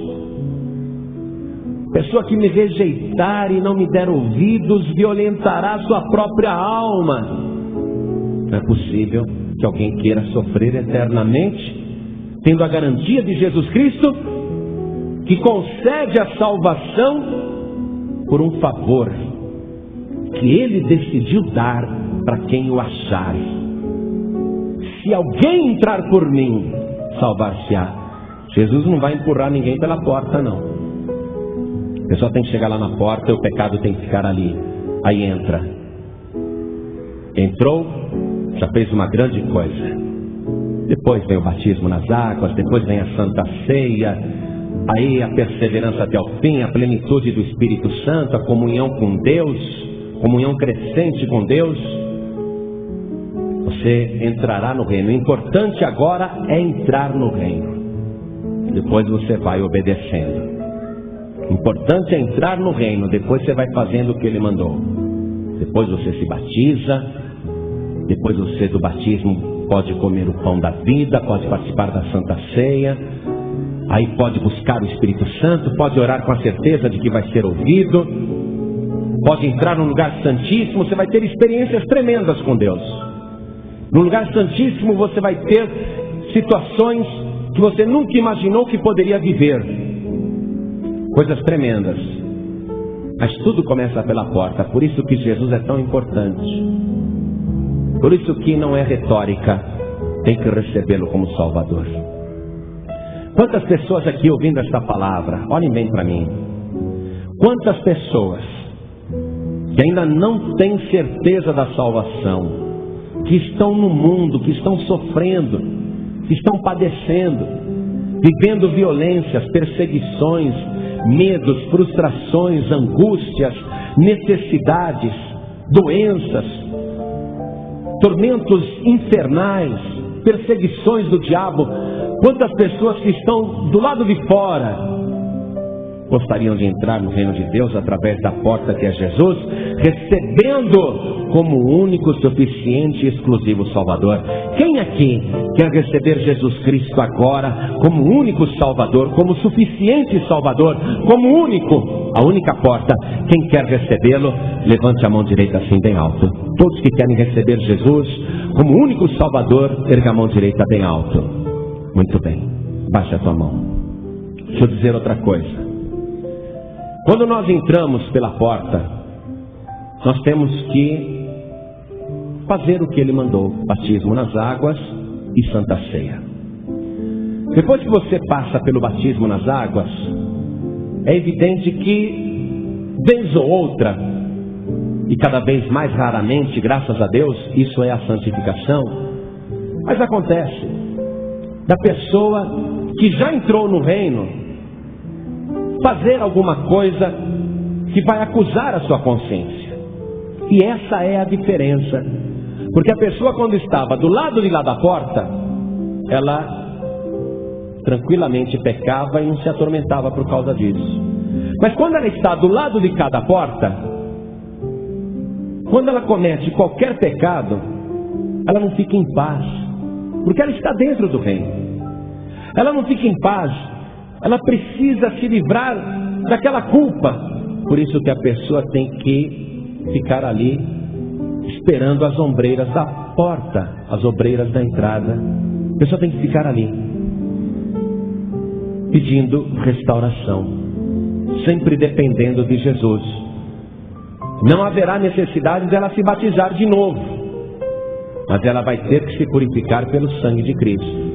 A pessoa que me rejeitar e não me der ouvidos violentará sua própria alma. Não é possível. que alguém queira sofrer eternamente, tendo a garantia de Jesus Cristo, que concede a salvação por um favor que Ele decidiu dar para quem o achar. Se alguém entrar por mim, salvar-se-á. Jesus não vai empurrar ninguém pela porta, não. A pessoa tem que chegar lá na porta e o pecado tem que ficar ali. Aí entra. Entrou, já fez uma grande coisa. Depois vem o batismo nas águas, depois vem a Santa Ceia, aí a perseverança até o fim, a plenitude do Espírito Santo, a comunhão com Deus, comunhão crescente com Deus. Você entrará no reino. O importante agora é entrar no reino. Depois você vai obedecendo. O importante é entrar no reino. Depois você vai fazendo o que Ele mandou. Depois você se batiza. Depois você do batismo pode comer o pão da vida, pode participar da Santa Ceia. Aí pode buscar o Espírito Santo, pode orar com a certeza de que vai ser ouvido. Pode entrar no lugar santíssimo, você vai ter experiências tremendas com Deus. No lugar santíssimo você vai ter situações que você nunca imaginou que poderia viver. Coisas tremendas. Mas tudo começa pela porta. Por isso que Jesus é tão importante. Por isso que não é retórica. Tem que recebê-lo como Salvador. Quantas pessoas aqui ouvindo esta palavra, olhem bem para mim. Quantas pessoas que ainda não têm certeza da salvação, que estão no mundo, que estão sofrendo, que estão padecendo, vivendo violências, perseguições, medos, frustrações, angústias, necessidades, doenças, tormentos infernais, perseguições do diabo. Quantas pessoas que estão do lado de fora gostariam de entrar no reino de Deus através da porta que é Jesus, recebendo como único, suficiente e exclusivo Salvador. Quem aqui quer receber Jesus Cristo agora como único Salvador, como suficiente Salvador, como único, a única porta? Quem quer recebê-lo, levante a mão direita assim bem alto. Todos que querem receber Jesus como único Salvador, erga a mão direita bem alto. Muito bem, baixa a tua mão. Deixa eu dizer outra coisa. Quando nós entramos pela porta, nós temos que fazer o que Ele mandou: batismo nas águas e Santa Ceia. Depois que você passa pelo batismo nas águas, é evidente que, vez ou outra, e cada vez mais raramente, graças a Deus, isso é a santificação, mas acontece da pessoa que já entrou no reino fazer alguma coisa que vai acusar a sua consciência. E essa é a diferença. Porque a pessoa, quando estava do lado de lá da porta, ela tranquilamente pecava e não se atormentava por causa disso. Mas quando ela está do lado de cá da porta, quando ela comete qualquer pecado, ela não fica em paz, porque ela está dentro do reino. Ela não fica em paz. Ela precisa se livrar daquela culpa. Por isso que a pessoa tem que ficar ali, esperando as ombreiras da porta, as ombreiras da entrada. A pessoa tem que ficar ali, pedindo restauração, sempre dependendo de Jesus. Não haverá necessidade dela se batizar de novo, mas ela vai ter que se purificar pelo sangue de Cristo.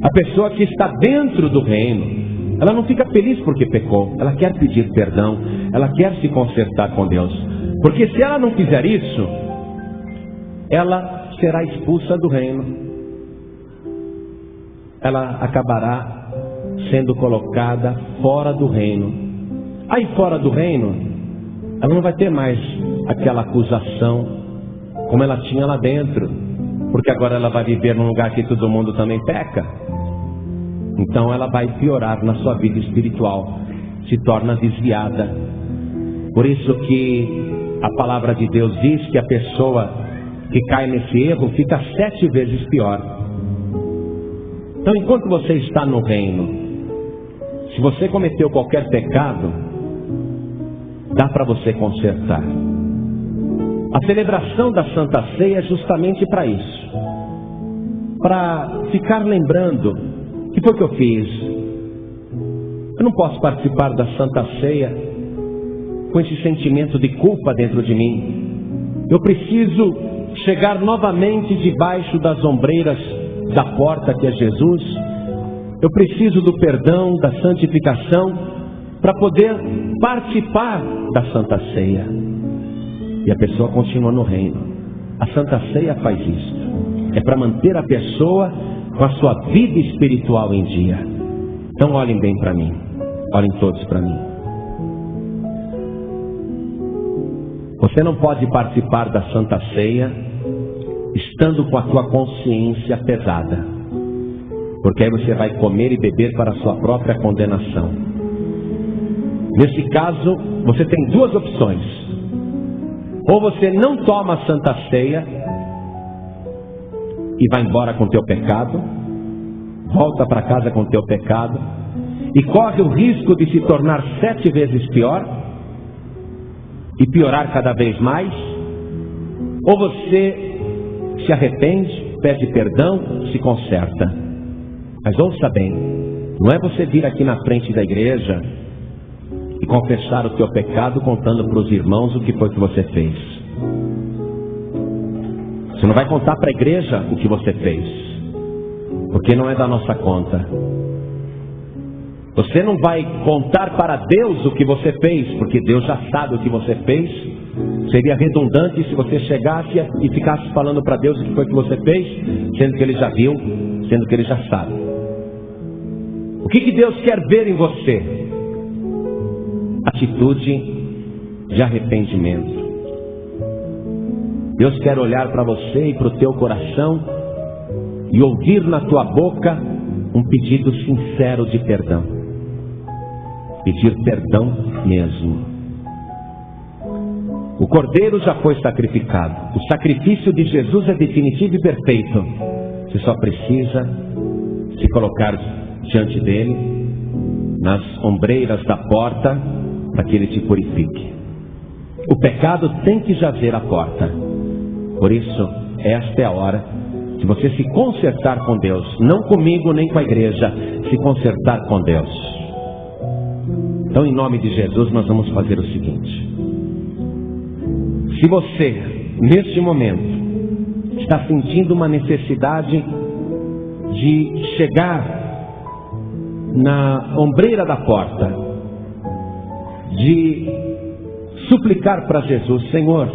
A pessoa que está dentro do reino, ela não fica feliz porque pecou. Ela quer pedir perdão, ela quer se consertar com Deus. Porque se ela não fizer isso, ela será expulsa do reino. Ela acabará sendo colocada fora do reino. Aí fora do reino, ela não vai ter mais aquela acusação como ela tinha lá dentro. Porque agora ela vai viver num lugar que todo mundo também peca. Então ela vai piorar na sua vida espiritual, se torna desviada. Por isso que a palavra de Deus diz que a pessoa que cai nesse erro fica 7 vezes pior. Então, enquanto você está no reino, se você cometeu qualquer pecado, dá para você consertar. A celebração da Santa Ceia é justamente para isso. para ficar lembrando, o que foi que eu fiz? Eu não posso participar da Santa Ceia com esse sentimento de culpa dentro de mim. Eu preciso chegar novamente debaixo das ombreiras da porta que é Jesus. Eu preciso do perdão, da santificação, para poder participar da Santa Ceia. E a pessoa continua no reino. A Santa Ceia faz isso. É para manter a pessoa com a sua vida espiritual em dia. Então olhem bem para mim. Olhem todos para mim. Você não pode participar da Santa Ceia estando com a tua consciência pesada, porque aí você vai comer e beber para a sua própria condenação. Nesse caso, você tem duas opções: ou você não toma a Santa Ceia e vai embora com o teu pecado, volta para casa com o teu pecado e corre o risco de se tornar 7 vezes pior e piorar cada vez mais, ou você se arrepende, pede perdão, se conserta. Mas ouça bem, não é você vir aqui na frente da igreja e confessar o teu pecado contando para os irmãos o que foi que você fez. Você não vai contar para a igreja o que você fez, porque não é da nossa conta. Você não vai contar para Deus o que você fez, porque Deus já sabe o que você fez. Seria redundante se você chegasse e ficasse falando para Deus o que foi que você fez, sendo que Ele já viu, sendo que Ele já sabe. O que Deus quer ver em você? Atitude de arrependimento. Deus quer olhar para você e para o teu coração e ouvir na tua boca um pedido sincero de perdão. Pedir perdão mesmo. O cordeiro já foi sacrificado. O sacrifício de Jesus é definitivo e perfeito. Você só precisa se colocar diante dele, nas ombreiras da porta, para que ele te purifique. O pecado tem que jazer à porta. Por isso, esta é a hora de você se consertar com Deus. Não comigo nem com a igreja. Se consertar com Deus. Então, em nome de Jesus, nós vamos fazer o seguinte. Se você, neste momento, está sentindo uma necessidade de chegar na ombreira da porta, de suplicar para Jesus: Senhor,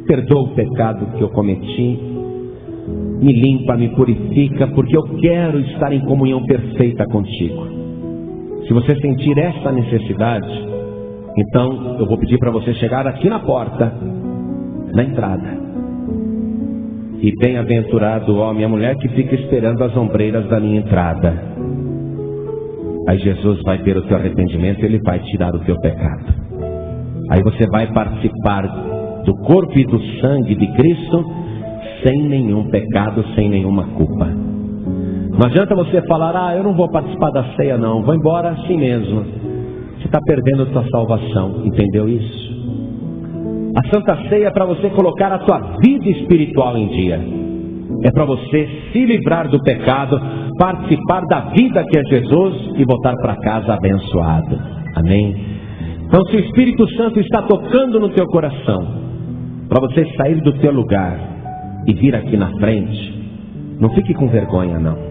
perdoa o pecado que eu cometi, me limpa, me purifica, porque eu quero estar em comunhão perfeita contigo. Se você sentir essa necessidade, então eu vou pedir para você chegar aqui na porta, na entrada. E bem-aventurado o homem e a mulher que fica esperando as ombreiras da minha entrada. Aí Jesus vai ter o teu arrependimento e Ele vai tirar o teu pecado. Aí você vai participar do corpo e do sangue de Cristo sem nenhum pecado, sem nenhuma culpa. Não adianta você falar: eu não vou participar da ceia não, vou embora assim mesmo. Você está perdendo a tua salvação, entendeu isso? A Santa Ceia é para você colocar a tua vida espiritual em dia. É para você se livrar do pecado, participar da vida que é Jesus e voltar para casa abençoado. Amém? Então, se o Espírito Santo está tocando no teu coração, para você sair do teu lugar e vir aqui na frente, não fique com vergonha não.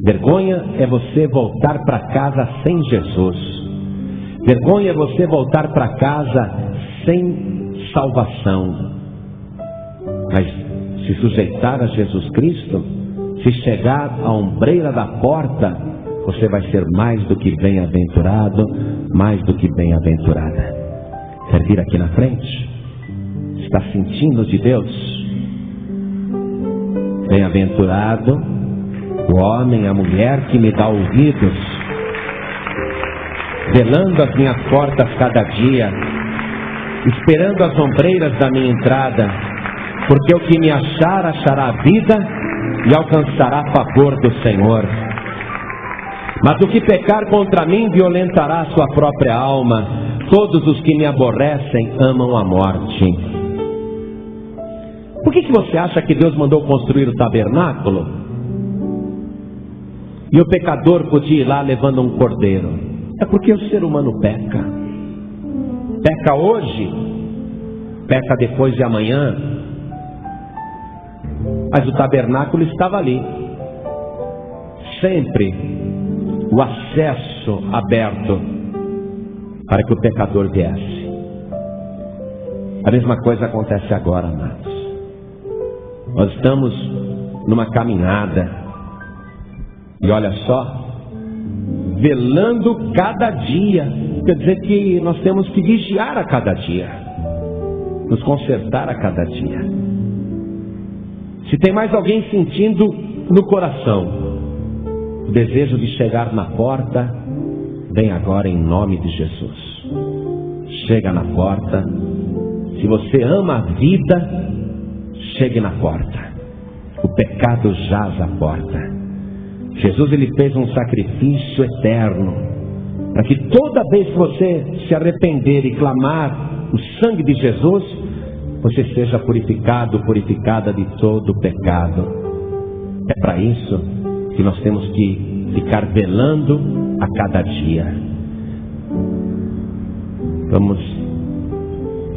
Vergonha é você voltar para casa sem Jesus. Vergonha é você voltar para casa sem salvação. Mas se sujeitar a Jesus Cristo, se chegar à ombreira da porta, você vai ser mais do que bem-aventurado, mais do que bem-aventurada. Quer vir aqui na frente? Está sentindo de Deus? Bem-aventurado o homem, a mulher que me dá ouvidos, velando as minhas portas cada dia, esperando as ombreiras da minha entrada, porque o que me achar, achará a vida e alcançará favor do Senhor. Mas o que pecar contra mim violentará a sua própria alma. Todos os que me aborrecem amam a morte. Por que você acha que Deus mandou construir o tabernáculo? E o pecador podia ir lá levando um cordeiro? É porque o ser humano peca. Peca hoje, peca depois de amanhã. Mas o tabernáculo estava ali, sempre o acesso aberto para que o pecador viesse. A mesma coisa acontece agora, amados. Nós estamos numa caminhada, e olha só, velando cada dia. Quer dizer que nós temos que vigiar a cada dia, nos consertar a cada dia. Se tem mais alguém sentindo no coração o desejo de chegar na porta, vem agora em nome de Jesus. Chega na porta. Se você ama a vida, chegue na porta. O pecado jaz à porta. Jesus, ele fez um sacrifício eterno, para que toda vez que você se arrepender e clamar o sangue de Jesus, você seja purificado, purificada de todo o pecado. É para isso que nós temos que ficar velando a cada dia. Vamos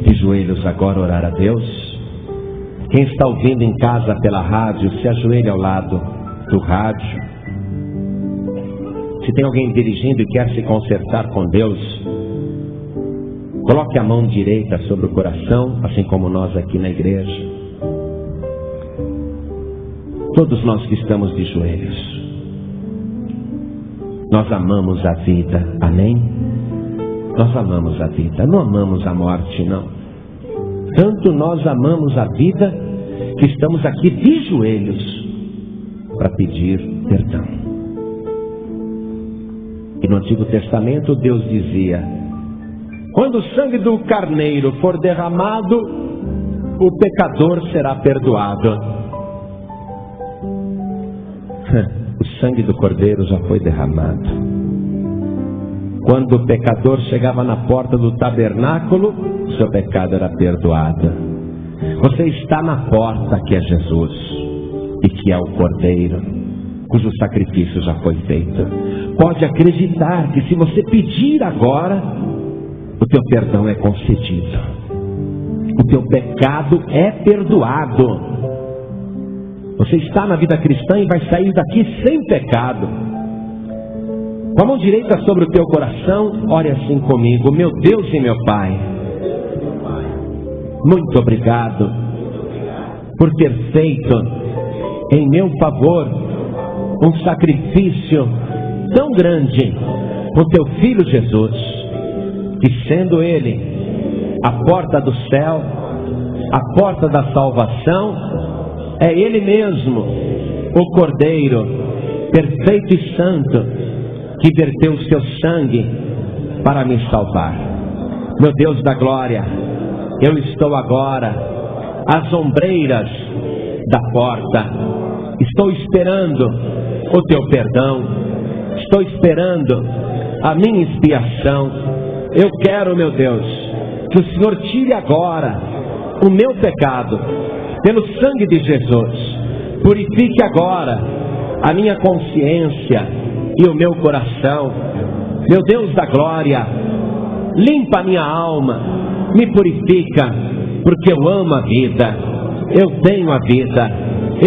de joelhos agora orar a Deus. Quem está ouvindo em casa pela rádio, se ajoelhe ao lado do rádio. Se tem alguém dirigindo e quer se consertar com Deus, coloque a mão direita sobre o coração, assim como nós aqui na igreja. Todos nós que estamos de joelhos, nós amamos a vida, amém? Nós amamos a vida, não amamos a morte, não. Tanto nós amamos a vida, que estamos aqui de joelhos para pedir perdão. E no Antigo Testamento Deus dizia: quando o sangue do carneiro for derramado, o pecador será perdoado. O sangue do cordeiro já foi derramado. Quando o pecador chegava na porta do tabernáculo, seu pecado era perdoado. Você está na porta, que é Jesus, e que é o cordeiro, cujo sacrifício já foi feito. Pode acreditar que se você pedir agora, o teu perdão é concedido. O teu pecado é perdoado. Você está na vida cristã e vai sair daqui sem pecado. Com a mão direita sobre o teu coração, ore assim comigo: meu Deus e meu Pai, muito obrigado por ter feito em meu favor um sacrifício tão grande por teu Filho Jesus, que sendo Ele a porta do céu, a porta da salvação, é Ele mesmo, o Cordeiro perfeito e santo, que verteu o seu sangue para me salvar. Meu Deus da glória, eu estou agora às ombreiras da porta, estou esperando o teu perdão, estou esperando a minha expiação. Eu quero, meu Deus, que o Senhor tire agora o meu pecado pelo sangue de Jesus. Purifique agora a minha consciência e o meu coração. Meu Deus da glória, limpa a minha alma, me purifica, porque eu amo a vida, eu tenho a vida,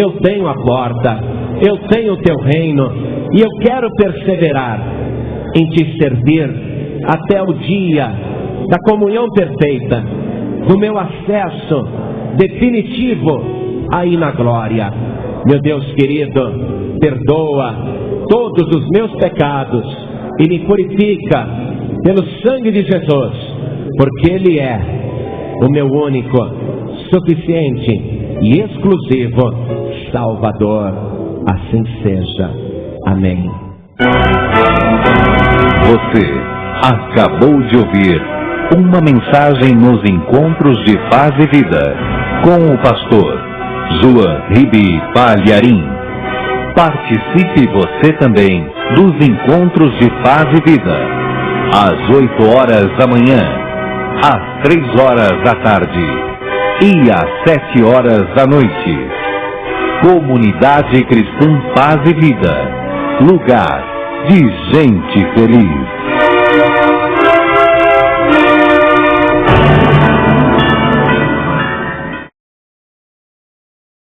eu tenho a porta, eu tenho o teu reino, e eu quero perseverar em te servir até o dia da comunhão perfeita, do meu acesso definitivo aí na glória. Meu Deus querido, perdoa todos os meus pecados e me purifica pelo sangue de Jesus, porque Ele é o meu único, suficiente e exclusivo Salvador. Assim seja. Amém. Você acabou de ouvir uma mensagem nos Encontros de Paz e Vida, com o pastor João Ribe Palharim. Participe você também dos Encontros de Paz e Vida, às 8 horas da manhã, às 3 horas da tarde, e às 19h. Comunidade Cristã Paz e Vida. Lugar de gente feliz.